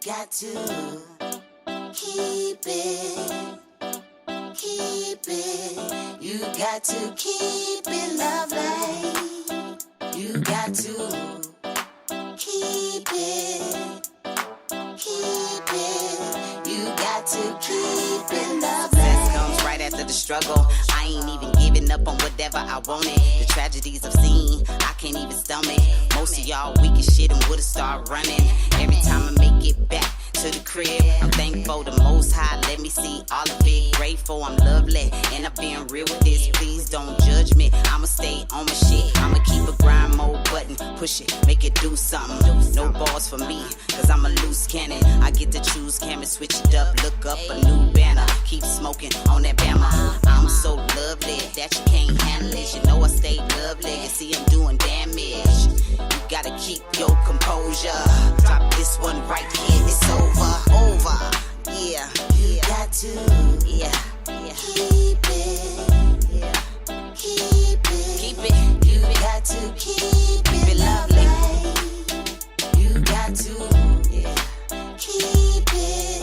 got to keep it. Keep it. You got to keep it lovely. You got to keep it. Keep it. You got to keep it lovely. Success comes right after the struggle. I ain't even giving up on whatever I wanted. The tragedies I've seen, I can't even stomach. Most of y'all weak as shit and would've started running. Every time I make it back to the crib, I'm thankful the Most High let me see all of it. Grateful I'm lovely, and I'm being real with this. Please don't judge me, I'ma stay on my shit. I'ma keep a grind mode button, push it, make it do something. No balls for me, cause I'm a loose cannon. I get to choose, camera, switch it up, look up a new banner. Keep smoking on that Bama. I'm so lovely that you can't handle it. You know I stay lovely, you see I'm doing damage. You gotta keep your composure. Drop this one right here, it's over. Yeah, you got to, yeah. Keep it, yeah. Keep it, you got to keep it lovely. You got to, yeah. Keep it,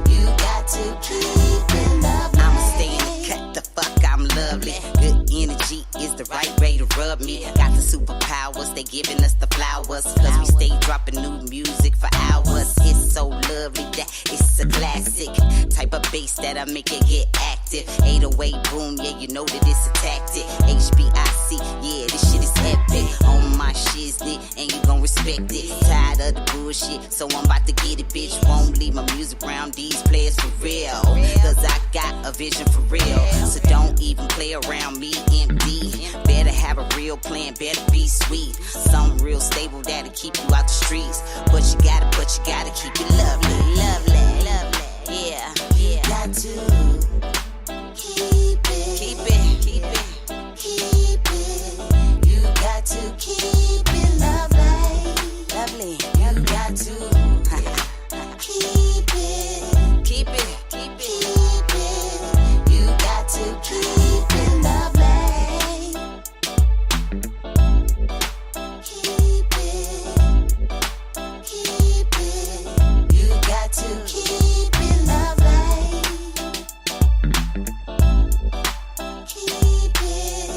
you got to keep it lovely. I'ma stay in the cut, the fuck, I'm lovely. Good energy is the right way to rub me. Got the superpowers, they giving us the flowers. Cause we stay dropping new music for hours. It's so lovely that it's a classic. Type of bass that'll make it get active. 808 boom, yeah, you know that it's a tactic. HBIC, yeah, this shit is epic. On my shiznit, and you gon' respect it. Tired of the bullshit, so I'm about to get it, bitch. Won't leave my music around these players for real. Cause I got a vision for real. So don't even play around me, empty. Better have a real plan, better be sweet. Some real stable that'll keep you out the streets. But you gotta keep it lovely, lovely, lovely. Yeah, yeah. Got to keep it. You got to keep it lovely, lovely. You got to keep it. You got to keep it lovely. Keep it. You got to keep it lovely. Keep it.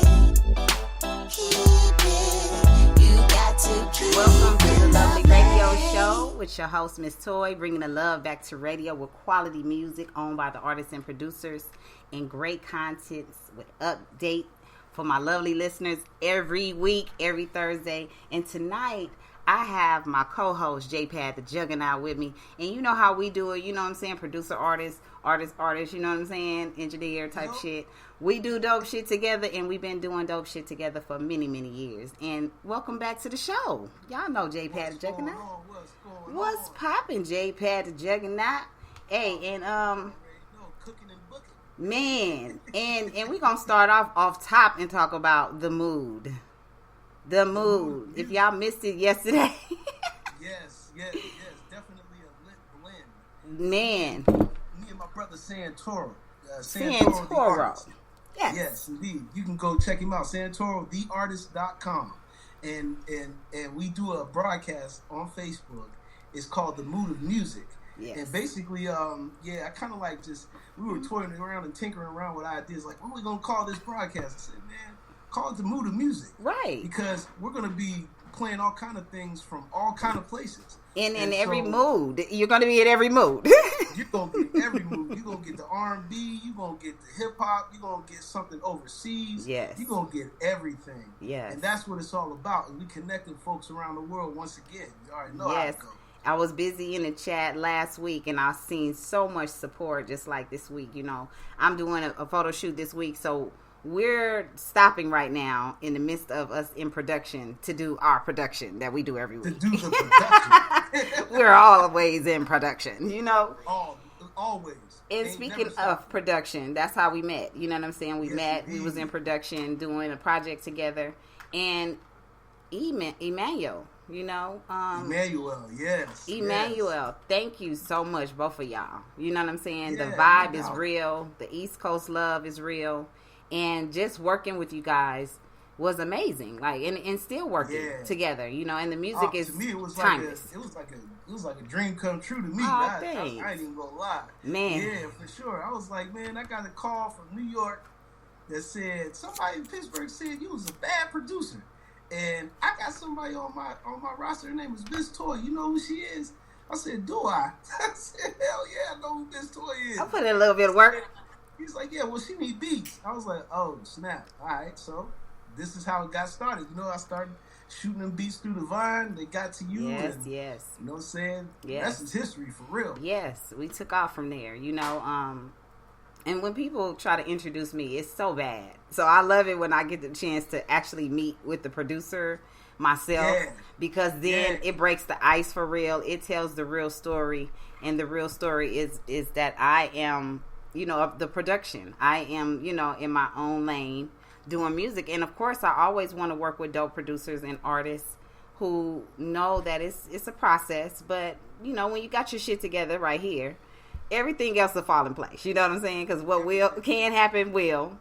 You got to keep it. Welcome to the Lovely Radio Show with your host, Miss Toy, bringing the love back to radio with quality music owned by the artists and producers and great contents with update for my lovely listeners every week, every Thursday. And tonight, I have my co-host, J-Pad, the Juggernaut, with me. And you know how we do it, you know what I'm saying? Producer, artist, you know what I'm saying? Engineer type shit. We do dope shit together, and we've been doing dope shit together for many, many years. And welcome back to the show. Y'all know J-Pad, the Juggernaut. What's poppin', J-Pad, the Juggernaut? Hey, and man, and we gonna start off top and talk about the mood. The mood. If y'all missed it yesterday. Yes, definitely a lit blend. Man. Me and my brother Santoro. Santoro. Yes, indeed. You can go check him out, SantoroTheArtist.com. And we do a broadcast on Facebook. It's called The Mood of Music. Yes. And basically, I kind of like we were toying around and tinkering around with ideas like, what are we going to call this broadcast? I said, man, call it The Mood of Music. Right. Because we're going to be playing all kind of things from all kind of places. In every mood. You're going to be in every mood. You're going to get every mood. You're going to get the R&B. You're going to get the hip-hop. You're going to get something overseas. Yes. You're going to get everything. Yes. And that's what it's all about. And we connecting folks around the world once again. You already know how it goes. I was busy in the chat last week, and I've seen so much support just like this week. You know, I'm doing a photo shoot this week, so we're stopping right now in the midst of us in production to do our production that we do every week. To do the production. We're always in production, you know? Always. And speaking of production, that's how we met. You know what I'm saying? We met, indeed. We was in production doing a project together. And Emmanuel, you know? Emmanuel, yes. Emmanuel, thank you so much, both of y'all. You know what I'm saying? Yeah, the vibe is real. The East Coast love is real. And just working with you guys was amazing. Like, and still working together, you know, and the music is to me, it was timeless. It was like a dream come true to me. Oh, I ain't even gonna lie. Man. Yeah, for sure. I was like, man, I got a call from New York that said somebody in Pittsburgh said you was a bad producer. And I got somebody on my roster. Her name is Miss Toy. You know who she is? I said, do I? I said, hell yeah, I know who Miss Toy is. I put in a little bit of work. He's like, yeah, well, she need beats. I was like, oh, snap. All right, so this is how it got started. You know, I started shooting them beats through the Vine. They got to you. Yes, and, yes. You know what I'm saying? Yes. That's his history for real. Yes, we took off from there, you know. And when people try to introduce me, it's so bad. So I love it when I get the chance to actually meet with the producer myself, because then it breaks the ice for real. It tells the real story, and the real story is that I am, you know, of the production. I am, you know, in my own lane doing music. And of course, I always want to work with dope producers and artists who know that it's a process. But, you know, when you got your shit together right here, everything else will fall in place. You know what I'm saying? Because what can happen will,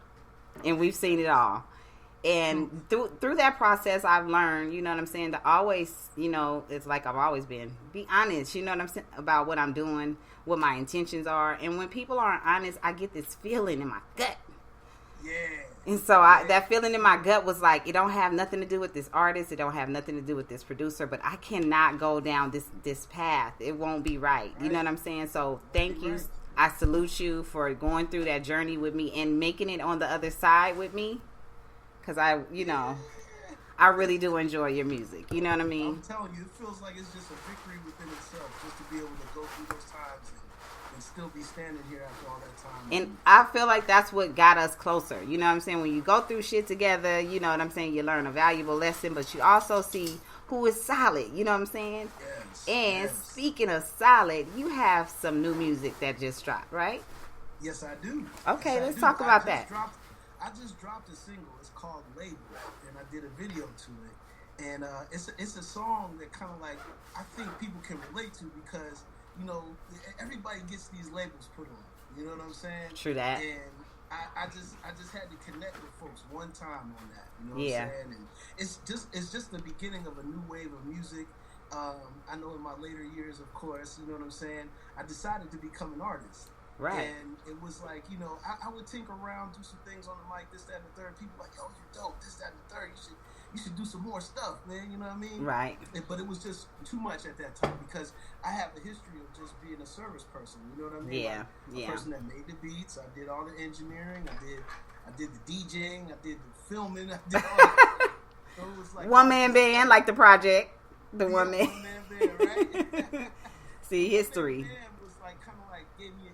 and we've seen it all. And through that process, I've learned, you know what I'm saying, to always, you know, it's like I've always been, be honest, you know what I'm saying, about what I'm doing, what my intentions are. And when people aren't honest, I get this feeling in my gut. Yeah. And so that feeling in my gut was like, it don't have nothing to do with this artist. It don't have nothing to do with this producer. But I cannot go down this path. It won't be right. You know what I'm saying? So thank you. I salute you for going through that journey with me and making it on the other side with me. Because I really do enjoy your music. You know what I mean? I'm telling you, it feels like it's just a victory within itself just to be able to go through those times and still be standing here after all that time. And I feel like that's what got us closer. You know what I'm saying? When you go through shit together, you know what I'm saying? You learn a valuable lesson, but you also see who is solid. You know what I'm saying? Yes. And speaking of solid, you have some new music that just dropped, right? Yes, I do. Okay, yes, let's talk about that. I just dropped a single. It's called Label, and I did a video to it. And it's a song that kind of like I think people can relate to because, you know, everybody gets these labels put on. You know what I'm saying? True that. And I just had to connect with folks one time on that. You know what I'm saying? And it's just the beginning of a new wave of music. I know in my later years, of course, you know what I'm saying, I decided to become an artist. Right. And it was like, you know, I would tinker around, do some things on the mic, this, that, and the third. People like, yo, you're dope, this, that, and the third. You should do some more stuff, man. You know what I mean? Right. But it was just too much at that time because I have a history of just being a service person. You know what I mean? Yeah. Like a person that made the beats. I did all the engineering. I did the DJing. I did the filming. I did all that. So it was like one man band, like the project. The one man band, right? See, history. One man band was like kind of like gave me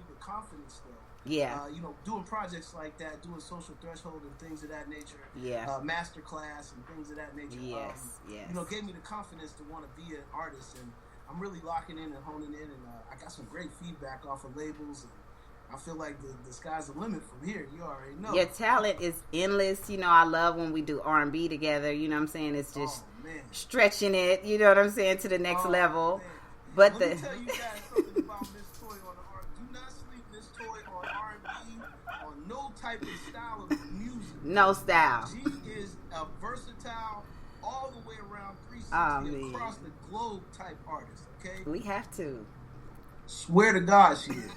the confidence though. Yeah. You know, doing projects like that, doing Social Threshold and things of that nature. Yeah. Masterclass and things of that nature. Yes. You know, gave me the confidence to want to be an artist, and I'm really locking in and honing in, and I got some great feedback off of labels, and I feel like the sky's the limit from here. You already know. Your talent is endless. You know, I love when we do R&B together. You know what I'm saying? It's just stretching it. You know what I'm saying, to the next level. Man. But Let me tell you guys something about Miss Toy on the R&B. Do not sleep Miss Toy on R&B, on no type of style of music. No style. She is a versatile, all the way around 360 across the globe type artist. Okay. We have to. Swear to God, she is.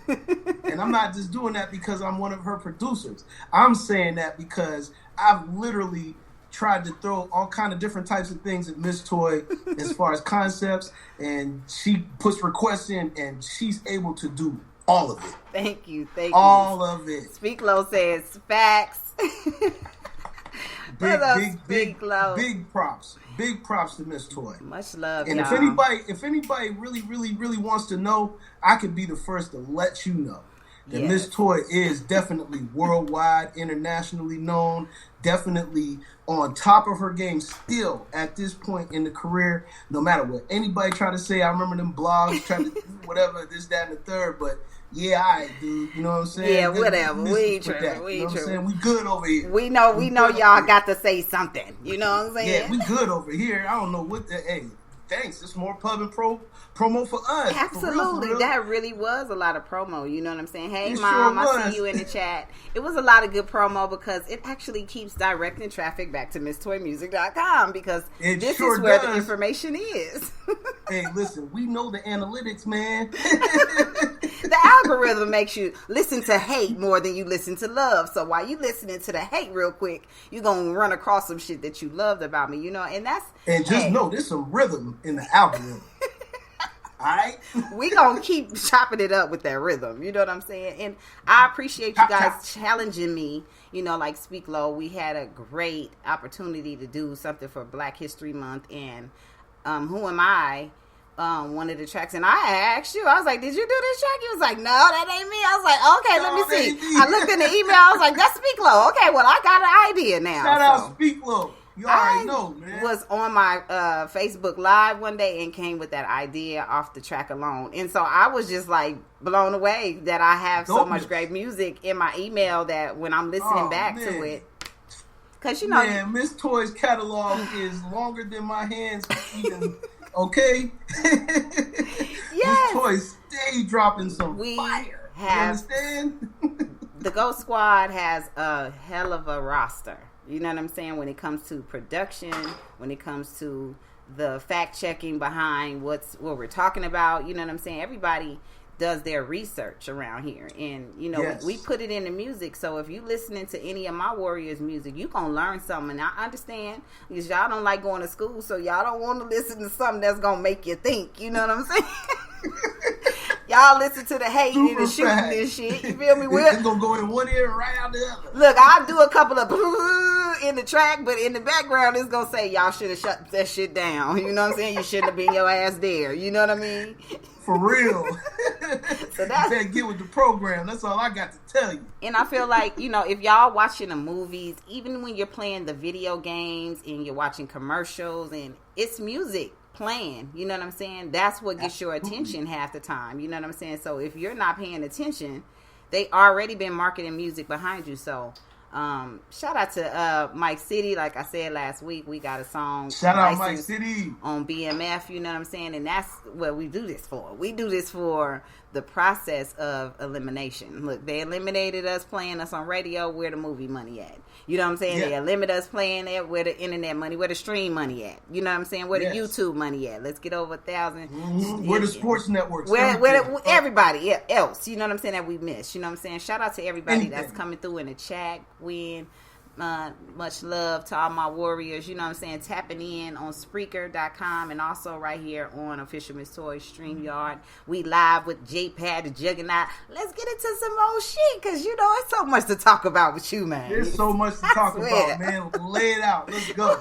And I'm not just doing that because I'm one of her producers. I'm saying that because I've literally tried to throw all kind of different types of things at Miss Toy as far as concepts, and she puts requests in, and she's able to do all of it. Thank you. All of it. Speak Low says facts. Big props. Big props to Miss Toy. Much love, and y'all. if anybody really wants to know, I could be the first to let you know that Miss Toy is definitely worldwide, internationally known, definitely on top of her game still at this point in the career, no matter what anybody try to say. I remember them blogs trying to do whatever, this, that, and the third, but yeah, all right, dude. You know what I'm saying? Yeah, whatever. We ain't tripping. We ain't tripping. We good over here. We know y'all got to say something. You know what I'm saying? Yeah, we good over here. I don't know what the, hey, thanks. It's more pub and promo for us. Absolutely. For real. That really was a lot of promo. You know what I'm saying? Hey, It Mom, sure I was. see you in the chat. It was a lot of good promo because it actually keeps directing traffic back to MissToyMusic.com because It this sure is where the does. information is. Hey, listen, we know the analytics, man. The algorithm makes you listen to hate more than you listen to love. So while you listening to the hate real quick, you're going to run across some shit that you loved about me, you know? And that's... And just hey, know there's some rhythm in the algorithm. All right? we gonna keep chopping it up with that rhythm, you know what I'm saying? And I appreciate you guys challenging me, you know, like Speak Low. We had a great opportunity to do something for Black History Month, and Who Am I, one of the tracks, and I asked you, I was like, did you do this track? You was like, no, that ain't me. I was like, okay, let me that ain't see. me. I looked in the email, I was like, that's Speak Low. Okay, well, I got an idea now. Shout so. out Speak Low. You already know, man. Was on my Facebook Live one day and came with that idea off the track alone. And so I was just like blown away that I have so much great music in my email that when I'm listening back to it. Because, you know. Man, Miss Toy's catalog is longer than my hands can even. Okay? Yes. Miss Toy stay dropping some We fire. have- You understand? The Ghost Squad has a hell of a roster. You know what I'm saying? When it comes to production, when it comes to the fact checking behind what we're talking about, you know what I'm saying? Everybody does their research around here, and you know, Yes. we put it in the music. So if you listening to any of my Warriors music, you gonna learn something. And I understand because y'all don't like going to school, so y'all don't want to listen to something that's gonna make you think. You know what I'm saying? Y'all listen to the hate and the shooting and shit. You feel me? It's gonna go in one ear and right out the other. Look, I'll do a couple of in the track, but in the background, it's gonna say y'all should have shut that shit down. You know what I'm saying? You shouldn't have been your ass there. You know what I mean? For real. So You that's, better get with the program. That's all I got to tell you. and I feel like, you know, if y'all watching the movies, even when you're playing the video games and you're watching commercials and it's music playing, you know what I'm saying? That's what gets your attention half the time. You know what I'm saying? So if you're not paying attention, they already been marketing music behind you. So shout out to Mike City. Like I said last week, we got a song Shout out Mike licensed City. on BMF, you know what I'm saying? And that's what we do this for. We do this for the process of elimination. Look, they eliminated us playing us on radio. Where the movie money at? You know what I'm saying? Yeah. They eliminated us playing it. Where the internet money? Where the stream money at? You know what I'm saying? Where the Yes. YouTube money at? Let's get over 1,000. Where the sports networks. Where everything. everybody else, you know what I'm saying, that we missed. You know what I'm saying? Shout out to everybody that's Anything. coming through in the chat. Much love to all my warriors. You know what I'm saying? Tapping in on Spreaker.com and also right here on Official Miss Toy StreamYard. We live with J-Pad the Juggernaut. Let's get into some old shit because you know it's so much to talk about with you, man. There's so much to talk swear. about, man. Lay it out. Let's go.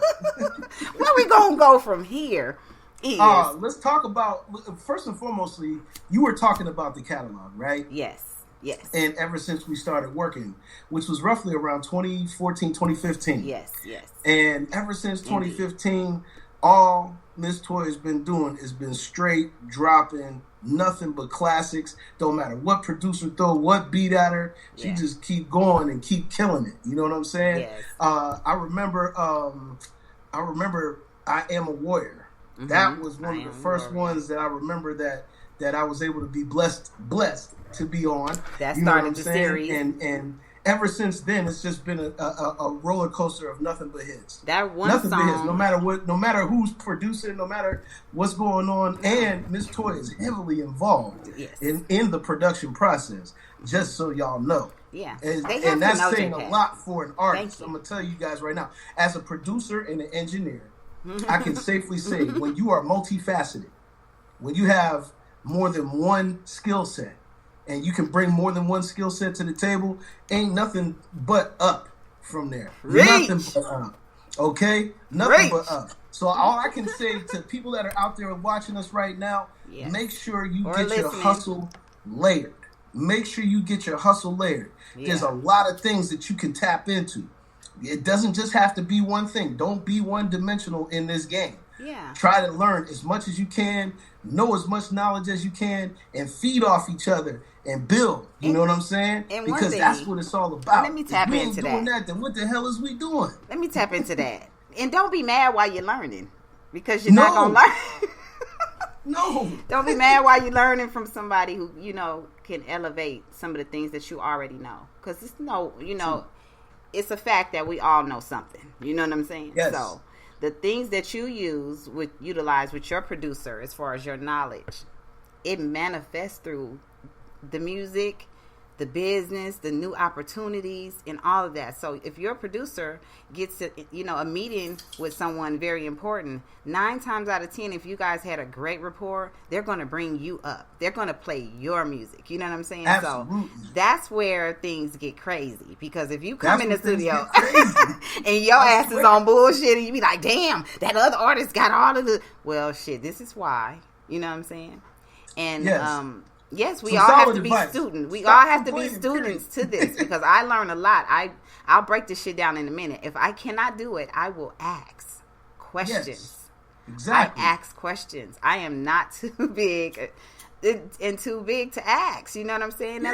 Where we gonna go from here is Let's talk about, first and foremostly, you were talking about the catalog, right? yes. And ever since we started working, which was roughly around 2014, 2015. Yes. And ever since 2015, all Miss Toy has been doing has been straight dropping nothing but classics. Don't matter what producer throw what beat at her, she Yeah. just keep going and keep killing it. You know what I'm saying? Yes. I remember I Am a Warrior. That was one of the first ones that I remember that I was able to be blessed to be on. That You know what started I'm the saying? series. And ever since then, it's just been a roller coaster of nothing but hits. That one Nothing but hits. song. No matter who's producing, no matter what's going on, and Miss Toy is heavily involved Yes. in the production process. Just so y'all know. Yeah. And, They have to and that's know saying J-Pad. a lot for an artist. Thank you. I'm gonna tell you guys right now, as a producer and an engineer, I can safely say when you are multifaceted, when you have more than one skill set, and you can bring more than one skill set to the table, ain't nothing but up from there. Reach. Nothing but up. Okay? Nothing Reach. but up. So all I can say to people that are out there watching us right now, Yes. make sure you Or get your listening. hustle layered. Make sure you get your hustle layered. There's Yeah. a lot of things that you can tap into. It doesn't just have to be one thing. Don't be one-dimensional in this game. Yeah. Try to learn as much as you can, know as much knowledge as you can, and feed off each other and build. You know what I'm saying? and one Because thing- that's what it's all about. Let me tap if we ain't into doing that. that, then what the hell is we doing? Let me tap into that. And don't be mad while you're learning. because you're not gonna learn. No. Don't be mad while you're learning from somebody who, can elevate some of the things that you already know. Because it's a fact that we all know something. You know what I'm saying? Yes. So the things that you utilize with your producer as far as your knowledge, it manifests through the music, the business, the new opportunities, and all of that. So if your producer gets a meeting with someone very important, 9 times out of 10, if you guys had a great rapport, they're going to bring you up. They're going to play your music. You know what I'm saying? Absolutely. So that's where things get crazy. Because if you come in the studio and your ass is on bullshit and you be like, damn, that other artist got all of the... Well, shit, this is why. You know what I'm saying? And... Yes, we all have to be students. We all have to be students to this because I learn a lot. I'll break this shit down in a minute. If I cannot do it, I will ask questions. Yes, exactly. I ask questions. I am not too big and too big to ask. You know what I'm saying?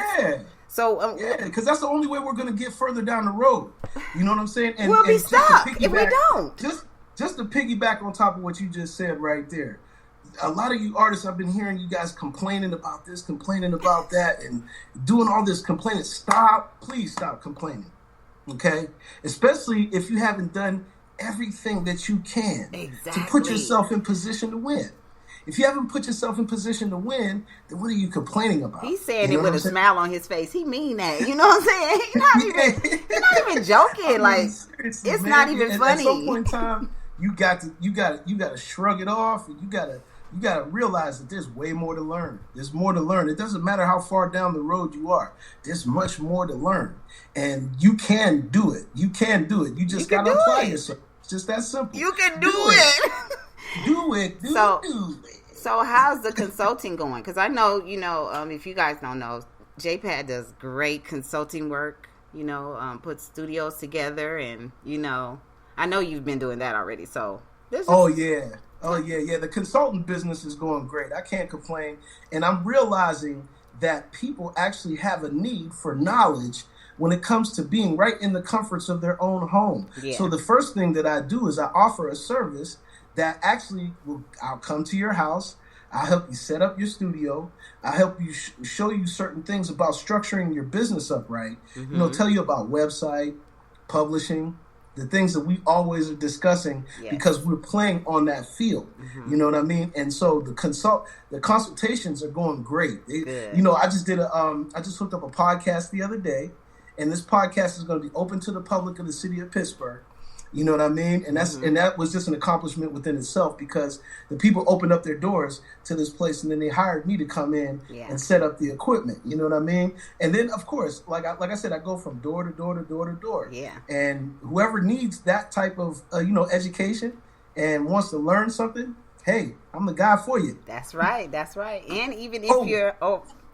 So because that's the only way we're going to get further down the road. You know what I'm saying? And, we'll be stuck if we don't. Just to piggyback on top of what you just said right there. A lot of you artists, I've been hearing you guys complaining about this, complaining about that, and doing all this complaining. Please stop complaining, okay? Especially if you haven't done everything that you can to put yourself in position to win. If you haven't put yourself in position to win, then what are you complaining about? He's saying it with a smile on his face. He mean that. You know what I'm saying? He's not even joking. It's not even funny. At some point in time, you got to shrug it off, and you got to realize that there's way more to learn. There's more to learn. It doesn't matter how far down the road you are. There's much more to learn. And you can do it. You can do it. You just got to apply yourself. It's just that simple. You can do it. Do it. Do it. So how's the consulting going? Because I know, if you guys don't know, JPad does great consulting work, puts studios together. And, I know you've been doing that already. So Oh, yeah. The consultant business is going great. I can't complain. And I'm realizing that people actually have a need for knowledge when it comes to being right in the comforts of their own home. Yeah. So the first thing that I do is I offer a service that actually I'll come to your house. I'll help you set up your studio. I'll help you show you certain things about structuring your business up right. Mm-hmm. Tell you about website, publishing, the things that we always are discussing because we're playing on that field. Mm-hmm. You know what I mean? And so the consultations are going great. I just hooked up a podcast the other day, and this podcast is going to be open to the public of the city of Pittsburgh. You know what I mean? And that was just an accomplishment within itself because the people opened up their doors to this place and then they hired me to come in and set up the equipment. You know what I mean? And then, of course, like I said, I go from door to door to door to door. Yeah. And whoever needs that type of, education and wants to learn something, hey, I'm the guy for you. That's right. And even if you're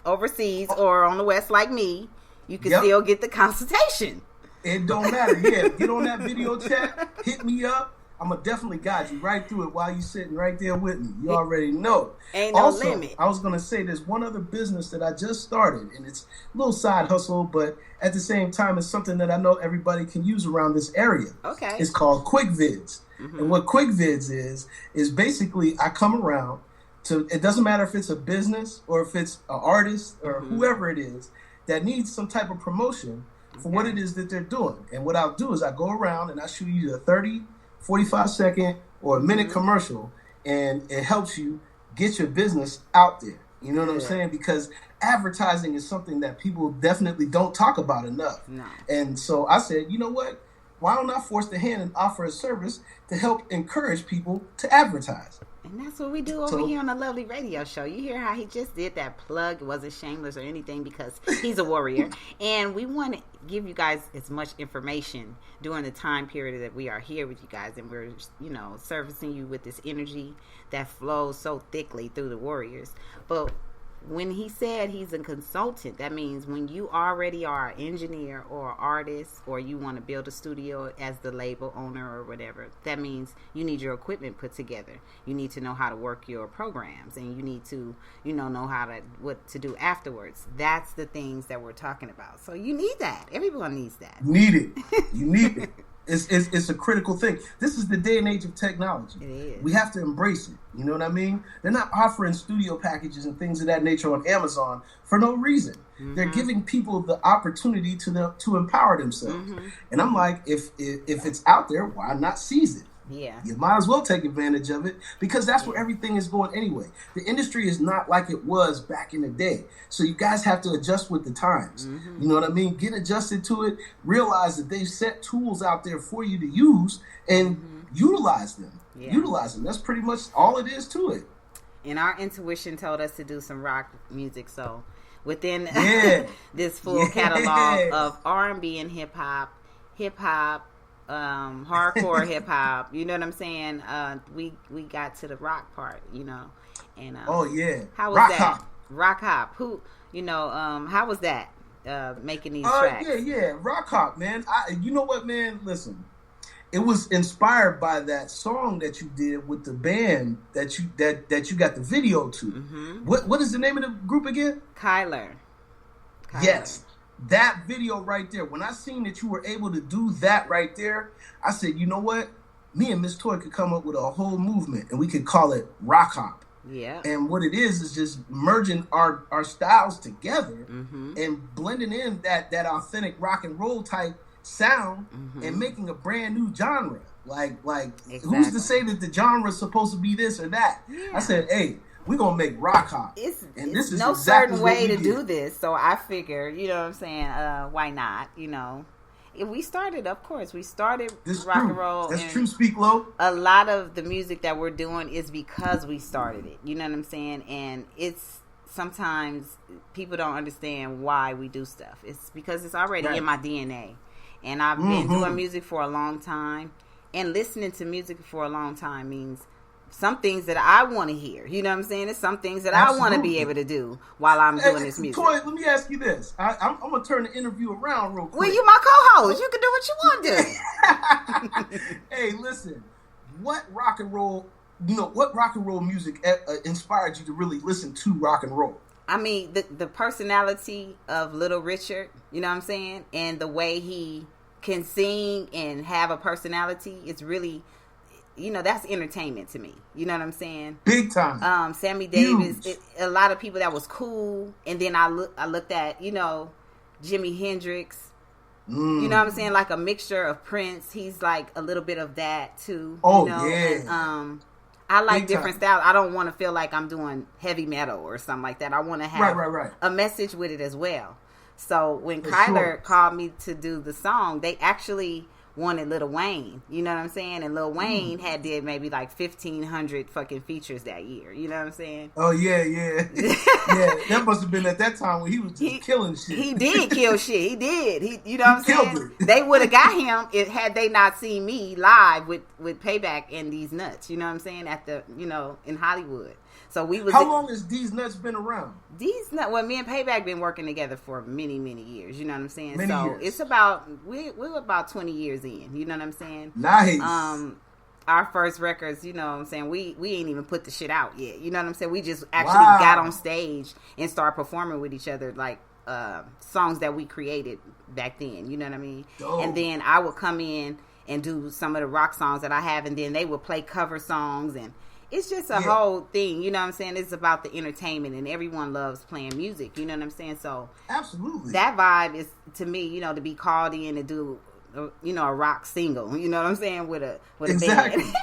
overseas or on the West like me, you can still get the consultation. It don't matter. Yeah, get on that video chat, hit me up. I'm going to definitely guide you right through it while you're sitting right there with me. You already know. Ain't no limit. I was going to say there's one other business that I just started, and it's a little side hustle, but at the same time, it's something that I know everybody can use around this area. Okay. It's called Quick Vids. Mm-hmm. And what Quick Vids is basically I come around to, it doesn't matter if it's a business or if it's an artist or whoever it is that needs some type of promotion for what it is that they're doing. And what I'll do is I go around and I shoot you a 30, 45 second or a minute commercial, and it helps you get your business out there. You know what I'm saying? Because advertising is something that people definitely don't talk about enough. No. And so I said, you know what? Why don't I force the hand and offer a service to help encourage people to advertise? And that's what we do over here on the Lovely Radio Show. You hear how he just did that plug. It wasn't shameless or anything because he's a warrior. And we want to give you guys as much information during the time period that we are here with you guys. And we're, servicing you with this energy that flows so thickly through the warriors. But when he said he's a consultant, that means when you already are an engineer or artist or you want to build a studio as the label owner or whatever, that means you need your equipment put together. You need to know how to work your programs, and you need to, know what to do afterwards. That's the things that we're talking about. So you need that. Everyone needs that. Need it. You need it. It's a critical thing. This is the day and age of technology. It is. We have to embrace it. You know what I mean? They're not offering studio packages and things of that nature on Amazon for no reason. They're giving people the opportunity to empower themselves. And I'm like, if it's out there, why not seize it? Yeah. You might as well take advantage of it, because that's where everything is going anyway. The industry is not like it was back in the day. So you guys have to adjust with the times. You know what I mean? Get adjusted to it. Realize that they've set tools out there for you to use, and utilize them. Yeah. Utilize them. That's pretty much all it is to it. And our intuition told us to do some rock music, so within this full Yes. catalog of R&B and hip hop, hardcore hip hop, you know what I'm saying? We got to the rock part, you know. And Oh yeah. how was Rock that? hop. Rock hop. Who, you know, how was that? Making these tracks. Yeah. Rock hop, man. You know what, man? Listen. It was inspired by that song that you did with the band that you got the video to. What is the name of the group again? Kyler. Yes. That video right there. When I seen that you were able to do that right there, I said, you know what? Me and Miss Toy could come up with a whole movement, and we could call it rock hop. Yeah. And what it is just merging our styles together and blending in that authentic rock and roll type sound and making a brand new genre. Like who's to say that the genre is supposed to be this or that? Yeah. I said, hey, we're gonna make rock hop. It's this is no exactly certain what way we to did. do this, so I figure, you know what I'm saying, why not, you know. If we started This rock true. and roll. That's and true, Speak Low. a lot of the music that we're doing is because we started it, you know what I'm saying? And it's sometimes people don't understand why we do stuff. It's because it's already in my DNA. And I've been doing music for a long time, and listening to music for a long time means some things that I want to hear. You know what I'm saying? It's some things that I want to be able to do while I'm doing this music. Toy, let me ask you this. I'm going to turn the interview around real quick. Well, you my co-host. You can do what you want to do. Hey, listen. What rock and roll music inspired you to really listen to rock and roll? I mean, the personality of Little Richard, you know what I'm saying? And the way he can sing and have a personality, it's really, you know, that's entertainment to me. You know what I'm saying? Big time. Sammy Davis, a lot of people that was cool. And then I looked at, you know, Jimi Hendrix. You know what I'm saying? Like a mixture of Prince. He's like a little bit of that too. Oh, you know? yeah. And, I like Big different styles. I don't want to feel like I'm doing heavy metal or something like that. I want to have Right. a message with it as well. So when For Kyler sure. called me to do the song, they actually wanted Lil Wayne. You know what I'm saying? And Lil Wayne did maybe like 1,500 fucking features that year. You know what I'm saying? Oh, yeah. Yeah, that must have been at that time when he was just killing shit. He did kill shit. He did. You know what I'm He saying? killed it. They would have got him had they not seen me live with Payback and These Nuts. You know what I'm saying? At the, you know, in Hollywood. So we was. How long has These Nuts been around? These Nuts. Well, me and Payback been working together for many, many years. You know what I'm saying? Many so years. it's about we're about 20 years in. You know what I'm saying? Nice. Our first records, you know what I'm saying, we ain't even put the shit out yet. You know what I'm saying? We just actually Wow. got on stage and started performing with each other, like songs that we created back then. You know what I mean? Dope. And then I would come in and do some of the rock songs that I have, and then they would play cover songs, and it's just a whole thing. You know what I'm saying? It's about the entertainment, and everyone loves playing music. You know what I'm saying? So Absolutely. that vibe is, to me, you know, to be called in and do, you know, a rock single, you know what I'm saying, with a Exactly. band.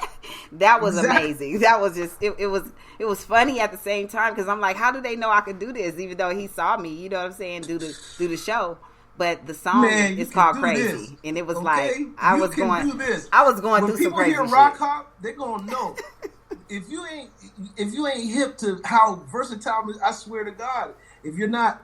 That was Exactly. amazing. That was just it was funny at the same time, because I'm like, how do they know I could do this? Even though he saw me, you know what I'm saying, do the show. But the song Man, you is can called do Crazy, this. and it was Okay? like I You was can going do this. through When some people crazy hear shit. rock hop, they're gonna know. if you ain't hip to how versatile, I swear to God, if you're not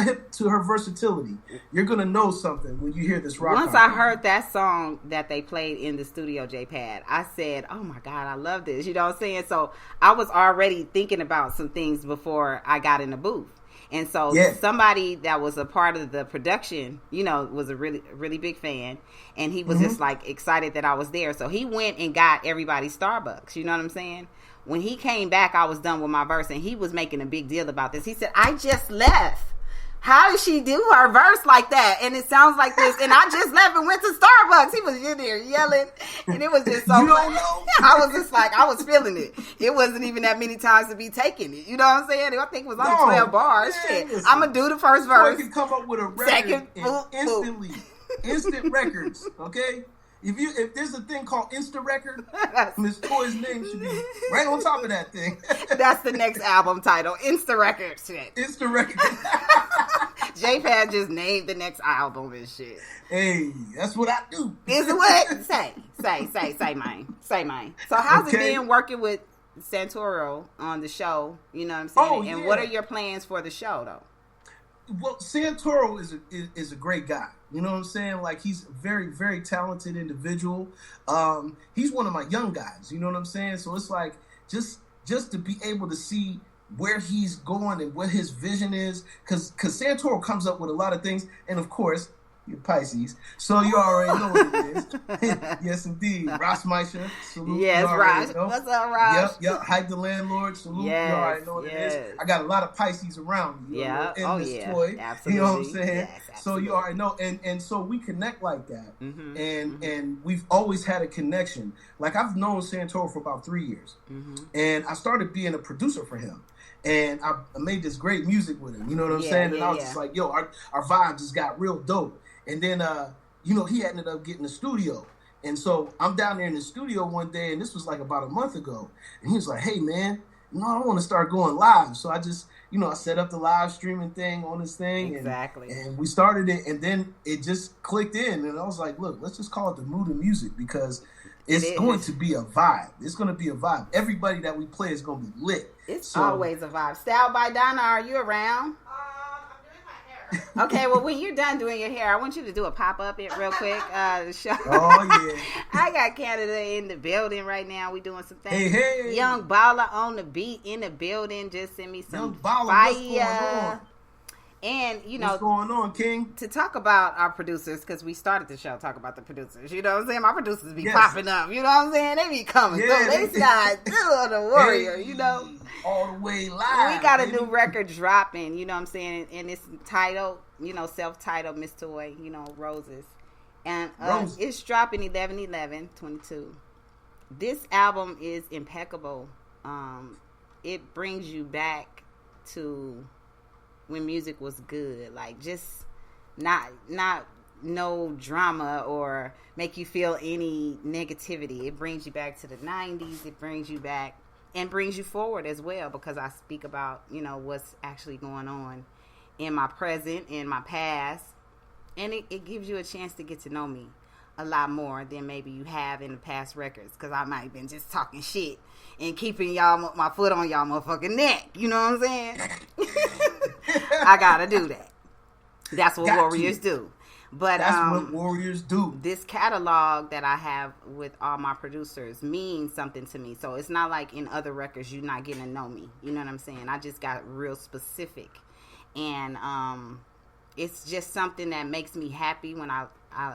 hip to her versatility, you're gonna know something when you hear this rock. Once hop. I heard that song that they played in the studio, J-Pad, I said, oh my God, I love this. You know what I'm saying? So I was already thinking about some things before I got in the booth. And so somebody that was a part of the production, you know, was a really, really big fan. And he was just like excited that I was there. So he went and got everybody Starbucks. You know what I'm saying? When he came back, I was done with my verse, and he was making a big deal about this. He said, I just left how did she do her verse like that? And it sounds like this. And I just left and went to Starbucks. He was in there yelling, and it was just so You don't funny. know? I was just like, I was feeling it. It wasn't even that many times to be taking it. You know what I'm saying? I think it was only 12 bars. Man, Shit, listen. I'm gonna do the first Boy verse. can come up with a record Second, and boop, boop. instantly, instant records. Okay, if there's a thing called Insta Record, Miss Toy's name should be right on top of that thing. That's the next album title, Insta Records. Shit. Insta Record. J-Pad just named the next album and shit. Hey, that's what I do. Is it what? Say, man. Say, man. So how's it Okay. been working with Santoro on the show? You know what I'm saying? Oh, And yeah. what are your plans for the show, though? Well, Santoro is a great guy. You know what I'm saying? Like, he's a very, very talented individual. He's one of my young guys. You know what I'm saying? So it's like just to be able to see where he's going and what his vision is, because Santoro comes up with a lot of things, and of course, you're Pisces, so you already know what it is. Yes, indeed. Ross Meisher, salute. Yes, you already Raj. know. What's up, Raj? Yep. Hype the Landlord, salute. Yes, You already know what it yes. is. I got a lot of Pisces around me. Yeah. In Oh, this yeah. toy. Absolutely. You know what I'm saying? Yes, So absolutely. you already know, and so we connect like that, Mhm, and we've always had a connection. Like, I've known Santoro for about 3 years, Mhm. and I started being a producer for him. And I made this great music with him. You know what I'm Yeah, saying? And yeah, I was yeah. just like, yo, our vibe just got real dope. And then, he ended up getting a studio. And so I'm down there in the studio one day, and this was like about a month ago. And he was like, hey, man, I want to start going live. So I just, I set up the live streaming thing on this thing. Exactly. And we started it, and then it just clicked in. And I was like, look, let's just call it the Mood of Music, because it's It is. going to be a vibe. It's going to be a vibe. Everybody that we play is going to be lit. It's So- always a vibe. Style by Donna, are you around? Okay, well, when you're done doing your hair, I want you to do a pop-up it real quick. The show. Oh, yeah. I got Canada in the building right now. We doing some things. Hey. Young Baller on the beat in the building. Just send me some Young Baller, what's going fire. on? And, What's going on, King? to talk about our producers, because we started the show talk about the producers. You know what I'm saying? My producers be Yes. popping up. You know what I'm saying? They be coming Yeah, through. They they- slide through the warrior, Hey, you know? all the way live. We got a baby. new record dropping, you know what I'm saying? And it's titled, self-titled Miss Toy, Roses. And Roses. it's dropping 11/11/22. This album is impeccable. It brings you back to when music was good. Like, just not no drama or make you feel any negativity. It brings you back to the 90s. It brings you back and brings you forward as well, because I speak about, what's actually going on in my present, in my past. And it gives you a chance to get to know me a lot more than maybe you have in the past records, because I might have been just talking shit and keeping my foot on y'all motherfucking neck. You know what I'm saying? I gotta do that. That's what Got to. warriors do. But That's what warriors do. this catalog that I have with all my producers means something to me. So it's not like in other records you're not getting to know me. You know what I'm saying? I just got real specific. And it's just something that makes me happy when I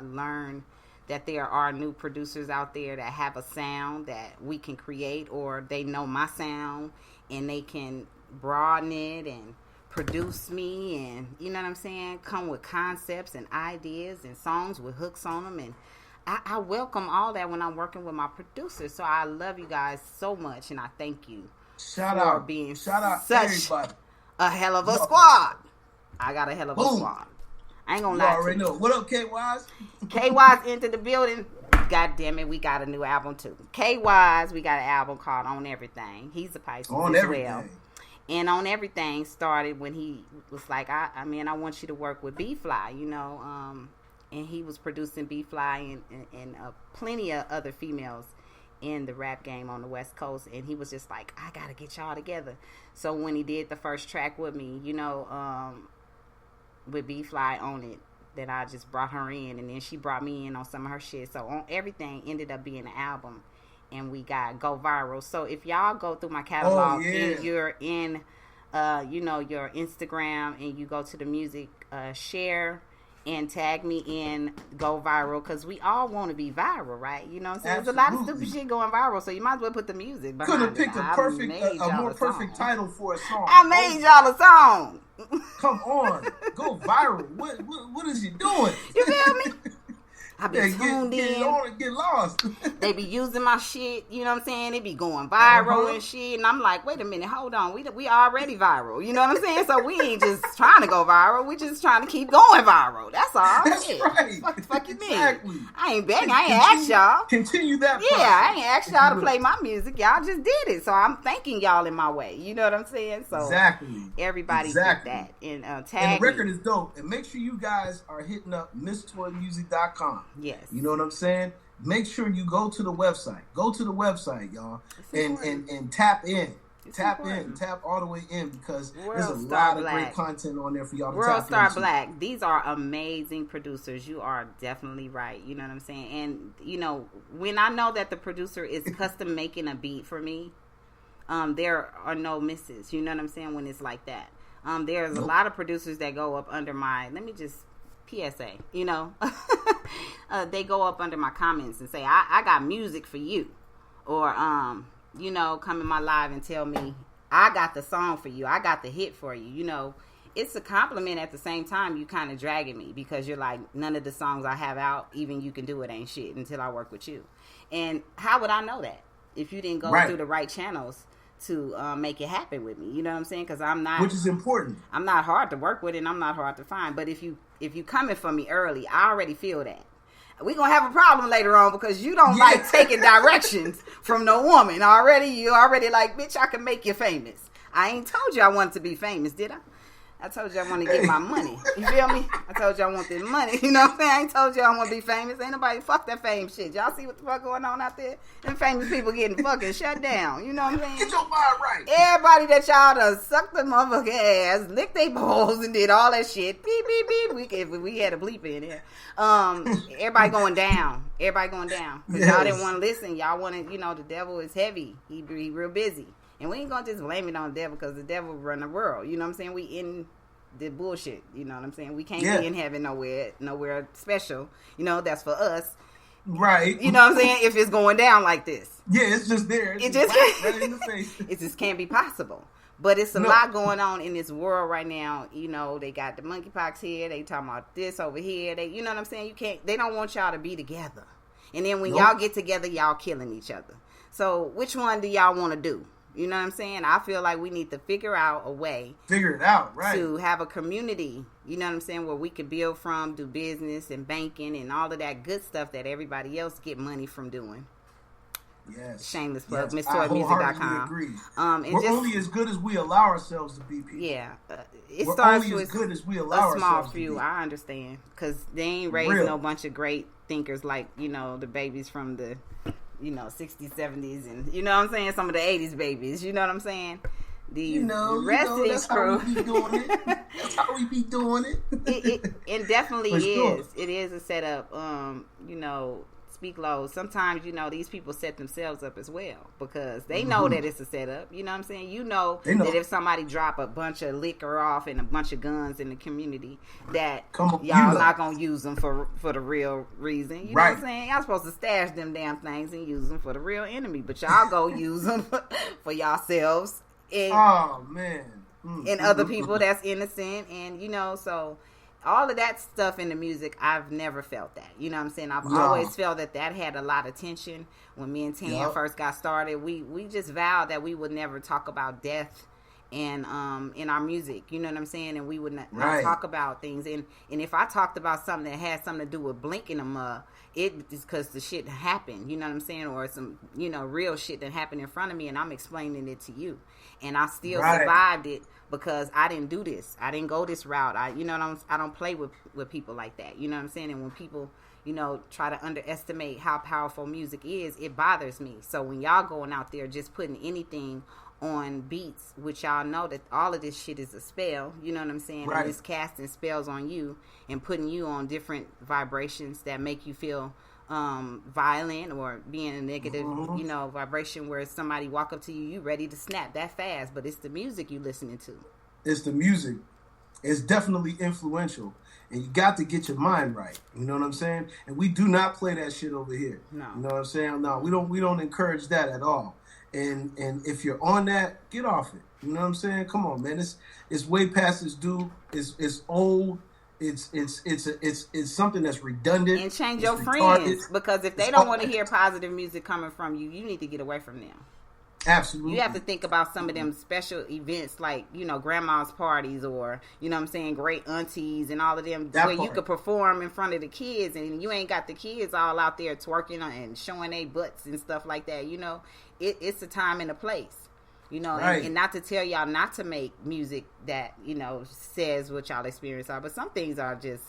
learn that there are new producers out there that have a sound that we can create, or they know my sound and they can broaden it and produce me, and you know what I'm saying, come with concepts and ideas and songs with hooks on them. And I welcome all that when I'm working with my producers. So I love you guys so much, and I thank you Shout for out. being Shout out such everybody. a hell of a Yo. squad. I got a hell of a Boom. squad. I ain't gonna You lie already to you. know. What up, K-Wise? K-Wise into the building. God damn it, we got a new album too. K-Wise, we got an album called On Everything. He's a Pisces On as everything. well. And On Everything started when he was like, I want you to work with B-Fly, and he was producing B-Fly and plenty of other females in the rap game on the West Coast. And he was just like, I got to get y'all together. So when he did the first track with me, with B-Fly on it, that I just brought her in, and then she brought me in on some of her shit. So On Everything ended up being an album, and we got go viral. So if y'all go through my catalog yeah. and you're in, your Instagram, and you go to the music share, and tag me in Go Viral, because we all want to be viral, right? You know what I'm saying? There's a lot of stupid shit going viral, so you might as well put the music behind it. Could have picked a more perfect title for a song. I made y'all a song. Come on, Go Viral. What is you doing? You feel me? I be tuned in. Get lost. They be using my shit, you know what I'm saying? They be going viral and shit. And I'm like, wait a minute, hold on. We already viral. You know what I'm saying? So we ain't just trying to go viral. We just trying to keep going viral. That's all. That's right. Fuck you exactly. mean? I ain't begging. I ain't asked y'all. Continue that process. Yeah, I ain't asked y'all to play my music. Y'all just did it. So I'm thanking y'all in my way. You know what I'm saying? So exactly. Everybody did that. And tag and the record is dope. And make sure you guys are hitting up MissToyMusic.com. Yes. You know what I'm saying? Make sure you go to the website. Go to the website, y'all, and tap in. Tap all the way in, because there's a lot of great content on there for y'all to tap into. World Star Black. These are amazing producers. You are definitely right. You know what I'm saying? And, you know, when I know that the producer is custom making a beat for me, there are no misses. You know what I'm saying? When it's like that. There's a lot of producers that go up under my, let me just PSA, you know, they go up under my comments and say, I got music for you. Or, you know, come in my live and tell me, I got the song for you. I got the hit for you. You know, it's a compliment at the same time. You kind of dragging me, because you're like, none of the songs I have out, even You Can Do It, ain't shit until I work with you. And how would I know that if you didn't go through the right channels to make it happen with me? You know what I'm saying? Because I'm not, which is important. I'm not hard to work with, and I'm not hard to find. But if you coming for me early, I already feel that we're gonna have a problem later on, because you don't like taking directions from no woman already. You already like, bitch, I can make you famous. I ain't told you I wanted to be famous, did I? I told you I want to get my money. You feel me? I told you I want this money. You know what I'm saying? I ain't told you I want to be famous. Ain't nobody fuck that fame shit. Y'all see what the fuck going on out there? Them famous people getting fucking shut down. You know what I'm saying? Get your mind right. Everybody that y'all done sucked the motherfucking ass, licked their balls, and did all that shit. Beep, beep, beep. If we had a bleep in here. Everybody going down. Everybody going down. Because y'all didn't want to listen. Y'all wanted, you know, the devil is heavy. He real busy. And we ain't going to just blame it on the devil, because the devil run the world. You know what I'm saying? We in the bullshit. You know what I'm saying? We can't be in heaven nowhere special. You know, that's for us. Right. You know what I'm saying? If it's going down like this. Yeah, it's just there. It just right in the face. It just can't be possible. But it's a lot going on in this world right now. You know, they got the monkeypox here. They talking about this over here. You know what I'm saying? They don't want y'all to be together. And then when y'all get together, y'all killing each other. So which one do y'all want to do? You know what I'm saying? I feel like we need to figure out a way. Figure it out, right. To have a community, you know what I'm saying, where we can build from, do business and banking and all of that good stuff that everybody else get money from doing. Yes. Shameless plug, yes. MissToyMusic.com. Agree. We're only as good as we allow ourselves to be, people. Yeah. We're starts only as good as we allow a small ourselves few, to be. I understand. Because they ain't raised no bunch of great thinkers like, you know, the babies from the, you know, 60s, 70s, and, you know what I'm saying, some of the 80s babies, you know what I'm saying? The rest of this crew. That's how we be doing it. It definitely is. Sure. It is a setup. You know, speak low. Sometimes, you know, these people set themselves up as well, because they know that it's a setup. You know what I'm saying? You know that if somebody drop a bunch of liquor off and a bunch of guns in the community, that y'all not going to use them for the real reason. You know what I'm saying? Y'all supposed to stash them damn things and use them for the real enemy, but y'all go use them for yourselves. Oh, man. And other people that's innocent, and, you know, so all of that stuff in the music, I've never felt that. You know what I'm saying? I've always felt that had a lot of tension. When me and Tan first got started, we just vowed that we would never talk about death in our music. You know what I'm saying? And we would not talk about things. And if I talked about something that had something to do with blinking them up, it is because the shit happened. You know what I'm saying? Or some, you know, real shit that happened in front of me, and I'm explaining it to you. And I still survived it because I didn't do this. I didn't go this route. I don't play with people like that. You know what I'm saying? And when people, you know, try to underestimate how powerful music is, it bothers me. So when y'all going out there just putting anything on beats, which y'all know that all of this shit is a spell, you know what I'm saying? And it's casting spells on you and putting you on different vibrations that make you feel violent or being a negative, you know, vibration, where somebody walk up to you, you ready to snap that fast, but it's the music you listening to. It's the music. It's definitely influential. And you got to get your mind right. You know what I'm saying? And we do not play that shit over here. No. You know what I'm saying? No, we don't encourage that at all. And if you're on that, get off it. You know what I'm saying? Come on, man. It's way past its due. It's old. It's something that's redundant. And change It's your retarded. friends, because if they It's don't all want to that. hear positive music coming from you, you need to get away from them. Absolutely. You have to think about some of them special events, like, you know, grandma's parties, or, you know what I'm saying, great aunties and all of them, That where you part. could perform in front of the kids, and you ain't got the kids all out there twerking and showing their butts and stuff like that. You know, it's a time and a place. You know, Right. and not to tell y'all not to make music that, you know, says what y'all experience are, but some things are just,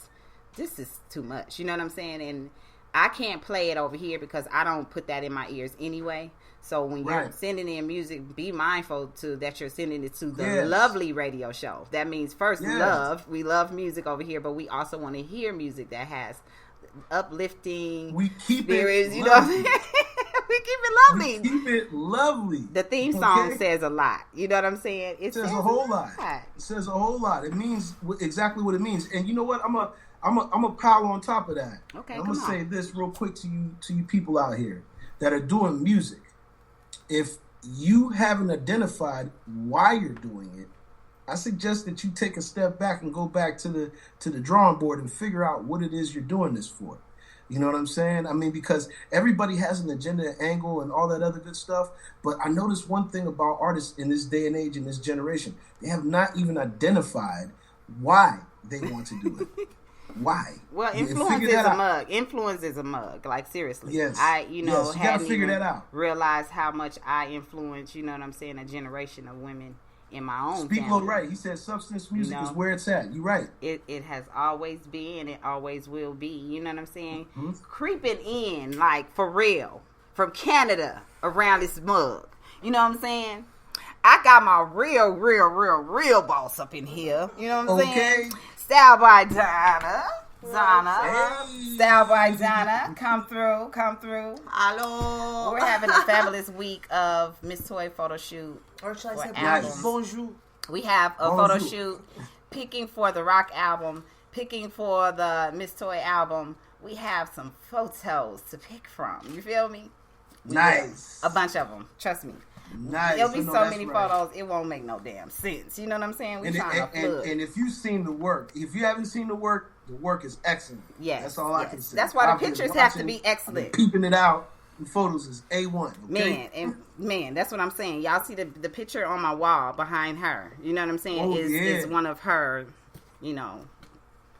this is too much. You know what I'm saying? And I can't play it over here because I don't put that in my ears anyway. So when you're Right. sending in music, be mindful that you're sending it to the Yes. lovely radio show. That means first Yes. love. We love music over here, but we also want to hear music that has uplifting We keep spirits. it You know what I'm lovely. saying? We keep it We lovely. keep it lovely. The theme song Okay? says a lot. You know what I'm saying? It says a whole lot. It says a whole lot. It means exactly what it means. And you know what? I'm a pile on top of that. Okay, I'm come gonna on. say this real quick to you people out here that are doing music. If you haven't identified why you're doing it, I suggest that you take a step back and go back to the drawing board and figure out what it is you're doing this for. You know what I'm saying? I mean, because everybody has an agenda, angle, and all that other good stuff. But I noticed one thing about artists in this day and age, in this generation, they have not even identified why they want to do it. Why? Well, You influence figure is that a out. mug. Influence is a mug. Like, seriously. Yes. Yes, You gotta hadn't figure even that out. realized how much I influence, you know what I'm saying, a generation of women in my own Speak family. Low right. He said substance music know? is where it's at. You're right. It has always been, it always will be. You know what I'm saying? Mm-hmm. Creeping in, like, for real, from Canada around this mug. You know what I'm saying? I got my real boss up in here. You know what I'm Okay. saying? Style by Donna. Hey. Style by Donna. Come through. Hello. We're having a fabulous week of Miss Toy photo shoot. Or should I for say albums. bonjour? We have a Bonjour. photo shoot picking for the rock album, picking for the Miss Toy album. We have some photos to pick from. You feel me? We Nice. will. A bunch of them. Trust me. Nice. There'll be No, so that's many right. photos, it won't make no damn sense. You know what I'm saying? We And, trying to flood. and if you've seen the work, if you haven't seen the work is excellent. Yes, That's all I yes. can say. That's why the I've been pictures have to watching, be I've been excellent. peeping it out. The photos is A1. Okay? Man, that's what I'm saying. Y'all see the picture on my wall behind her. You know what I'm saying? Oh, is yeah. one of her,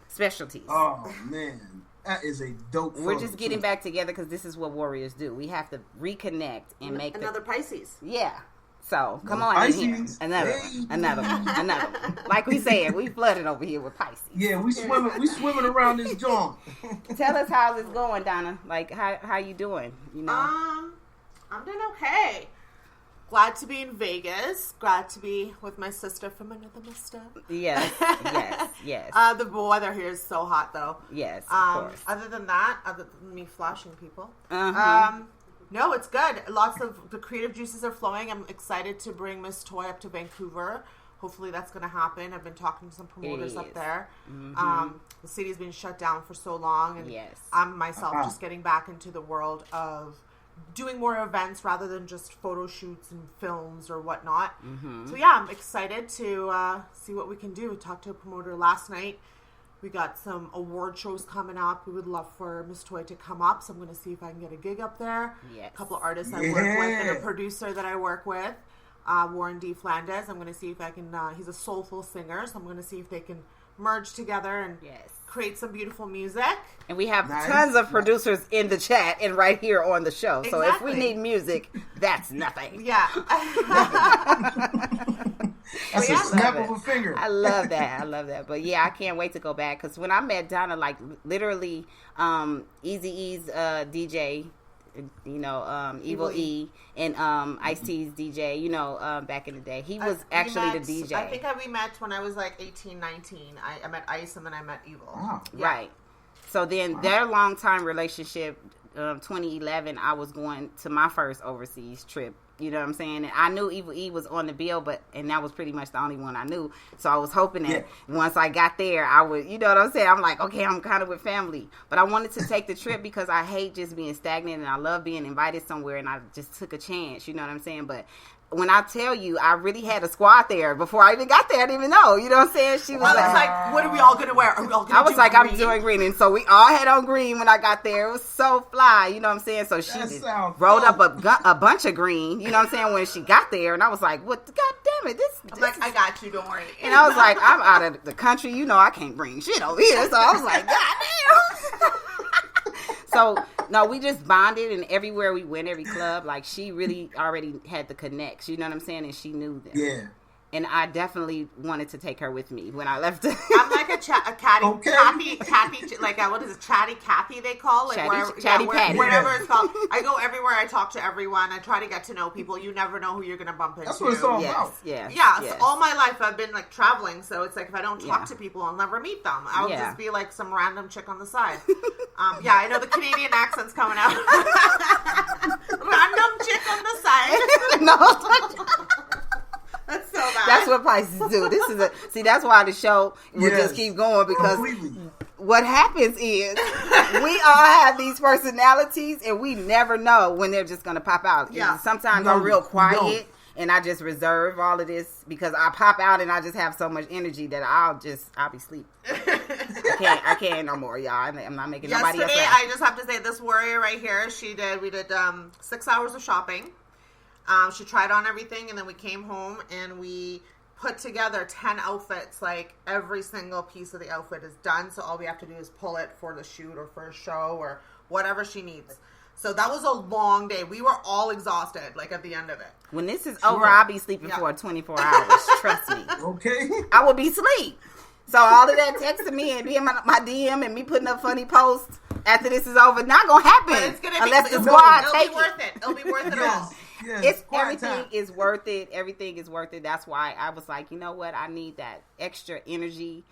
specialties. Oh man, that is a dope. We're photo, just getting too. back together because this is what warriors do. We have to reconnect and make Another Pisces. yeah. So come Well, on in here. Pisces. Another Hey. one. Another one. Like we said, we flooded over here with Pisces. Yeah, we swimming around this joint. Tell us how it's going, Donna. Like how you doing? You know. I'm doing okay. Glad to be in Vegas. Glad to be with my sister from another mister. Yes. Yes. The weather here is so hot, though. Yes. Of course. Other than that, other than me flashing people, Uh-huh. no, it's good. Lots of the creative juices are flowing. I'm excited to bring Miss Toy up to Vancouver. Hopefully that's going to happen. I've been talking to some promoters up is. there. The city's been shut down for so long, and Yes. I'm myself just getting back into the world of doing more events rather than just photo shoots and films or whatnot. So yeah, I'm excited to see what we can do. Talked to a promoter last night. We got some award shows coming up. We would love for Miss Toy to come up, so I'm going to see if I can get a gig up there. Yes. A couple of artists I work with and Yeah. a producer that I work with, Warren D. Flanders. I'm going to see if I can, he's a soulful singer, so I'm going to see if they can merge together and Yes. create some beautiful music. And we have Nice. tons of producers in the chat and right here on the show. So if we Exactly. need music, that's nothing. Yeah. That's yeah, a snap love of a finger. I love that. But yeah, I can't wait to go back because when I met Donna, like literally, Eazy-E's DJ, Evil E, and Ice-T's DJ, back in the day. He was actually the DJ. I think we met when I was like 18, 19. I met Ice and then I met Evil. Wow. Yeah. Right. So then their long time relationship, 2011, I was going to my first overseas trip You know what I'm saying? And I knew Evil E was on the bill, and that was pretty much the only one I knew. So I was hoping that once I got there, I would, you know what I'm saying? I'm like, okay, I'm kind of with family. But I wanted to take the trip because I hate just being stagnant, and I love being invited somewhere, and I just took a chance, you know what I'm saying? But when I tell you, I really had a squad there before I even got there. I didn't even know. You know what I'm saying? She was like, what are we all going to wear? Are we all going to I was like, green? I'm doing green. And so we all had on green when I got there. It was so fly. You know what I'm saying? So she rolled up a bunch of green. You know what I'm saying? When she got there. And I was like, what? God damn it. I'm like, I got you. Don't worry. And I was like, I'm out of the country. You know I can't bring shit over here. So I was like, God damn. So, no, we just bonded, and everywhere we went, every club, like, she really already had the connects, you know what I'm saying? And she knew them. Yeah. And I definitely wanted to take her with me when I left. I'm like a Kathy, like what is it, Chatty Kathy they call? Like Chatty Patty. Whatever it's called. I go everywhere, I talk to everyone, I try to get to know people. You never know who you're going to bump into. That's what it's all about. Yeah. So all my life I've been like traveling, so it's like if I don't talk to people, I'll never meet them. I'll just be like some random chick on the side. I know the Canadian accent's coming out. Random chick on the side. No. That's so bad. That's what Pisces do. See, that's why the show will just keep going, because what happens is we all have these personalities and we never know when they're just going to pop out. Yeah. Sometimes I'm real quiet and I just reserve all of this because I pop out and I just have so much energy that I'll be asleep. I can't no more, y'all. I'm not making nobody else laugh. I just have to say, this warrior right here, we did 6 hours of shopping. She tried on everything, and then we came home and we put together 10 outfits. Like, every single piece of the outfit is done, so all we have to do is pull it for the shoot or for a show or whatever she needs. So that was a long day. We were all exhausted, like, at the end of it. When this is over, I'll be sleeping for 24 hours. Trust me. Okay. I will be asleep. So all of that texting me and being my DM and me putting up funny posts after this is over, not going to happen. But it's gonna unless the squad take it. It'll be worth it. It'll be worth it all. Yes, everything is worth it. Everything is worth it. That's why I was like, you know what? I need that extra energy.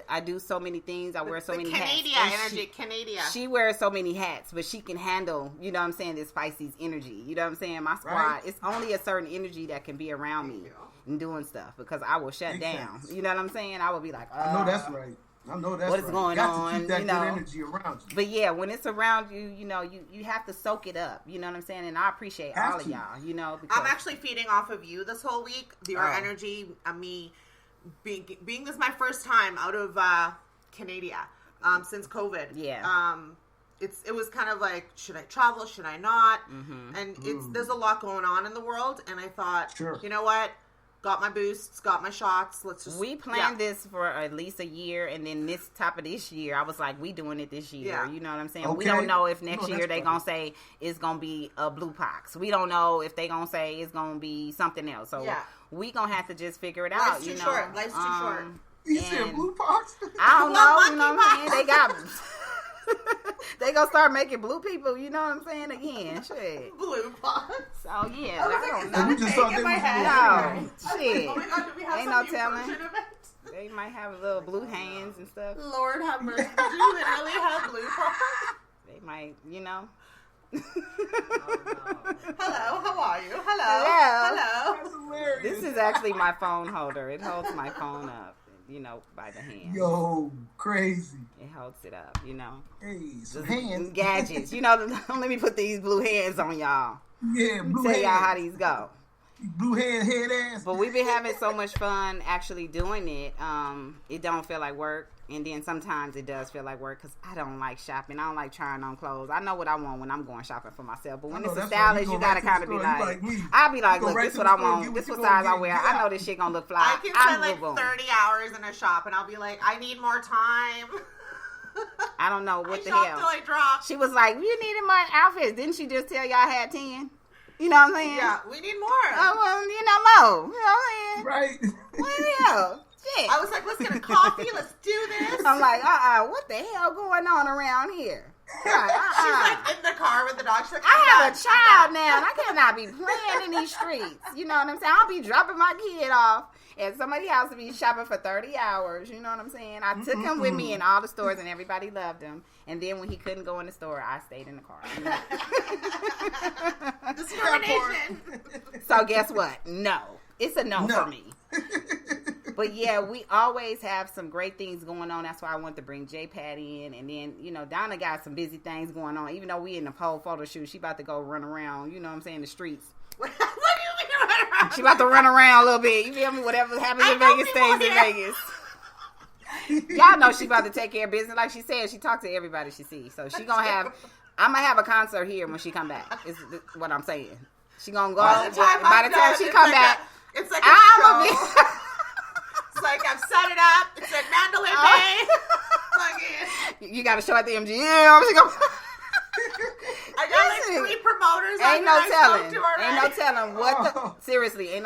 I do so many things. I wear so many hats. Canadian. She wears so many hats, but she can handle, you know what I'm saying, this Pisces energy. You know what I'm saying? My squad, it's only a certain energy that can be around me and doing stuff, because I will shut down. You know what I'm saying? I will be like, I know that's right. What is going on? To keep that good energy around you. But yeah, when it's around you, you know, you have to soak it up. You know what I'm saying? And I appreciate all of y'all. You know, because I'm actually feeding off of you this whole week. Your energy, me being this my first time out of Canada since COVID. Yeah. It was kind of like, should I travel? Should I not? Mm-hmm. And there's a lot going on in the world, and I thought, you know what? Got my boosts, got my shots. We planned this for at least a year, and then this top of this year, I was like, we doing it this year. Yeah. You know what I'm saying? Okay. We don't know if next year they gonna say it's gonna be a blue pox. We don't know if they gonna say it's gonna be something else. So we gonna have to just figure it out. Life's too short. Life's too short. You said blue pox? I don't know. You know what I'm saying? They got. They gonna start making blue people, you know what I'm saying, again. Shit. Blue pox. So yeah, I don't know. We just thought they was shit. Oh my God, do we have ain't no telling. They might have little blue hands and stuff. Lord have mercy. Did you literally have blue pox? They might, you know. Hello, how are you? Hello. That's hilarious. This is actually my phone holder. It holds my phone up, you know, by the hand. Yo, crazy. It holds it up, you know. Hey, some hands. Gadgets. You know, let me put these blue hands on y'all. Yeah, blue tell hands. Y'all how these go. Blue head ass. But we've been having so much fun actually doing it. It don't feel like work. And then sometimes it does feel like work because I don't like shopping. I don't like trying on clothes. I know what I want when I'm going shopping for myself. But when it's a stylist, you gotta kind of be like, I'll be like, look, this is what I want. This what size I wear. I know this shit gonna look fly. I can spend like 30 hours in a shop and I'll be like, I need more time. I don't know what the hell. hell. Till I drop. She was like, you needed more outfits. Didn't she just tell y'all I had 10? You know what I'm saying? Yeah, we need more. Oh, well, you know, more. You know what I'm saying? Right. What the hell? I was like, let's get a coffee. Let's do this. I'm like, what the hell going on around here? She's like in the car with the dog. She's like, I have a child now, and I cannot be playing in these streets. You know what I'm saying? I'll be dropping my kid off at somebody's house to be shopping for 30 hours. You know what I'm saying? I took him with me in all the stores, and everybody loved him. And then when he couldn't go in the store, I stayed in the car. You know? discrimination. So guess what? No. It's a no for me. But yeah, we always have some great things going on. That's why I want to bring J-Pat in. And then, you know, Donna got some busy things going on. Even though we in the pole photo shoot, she about to go run around, you know what I'm saying, the streets. What do you mean run around? She about to run around a little bit. You feel me? Whatever happens in Vegas stays in Vegas. Y'all know she about to take care of business. Like she said, she talks to everybody she sees. So she gonna have, I'm gonna have a concert here when she come back. Is what I'm saying. She gonna go. By the time she come back, it's like a show. It's like I've set it up. It's at Mandalay Bay. You got to show at the MGM. She gonna, I got like 3 promoters. Ain't no telling. Ain't no telling what. Seriously, ain't no.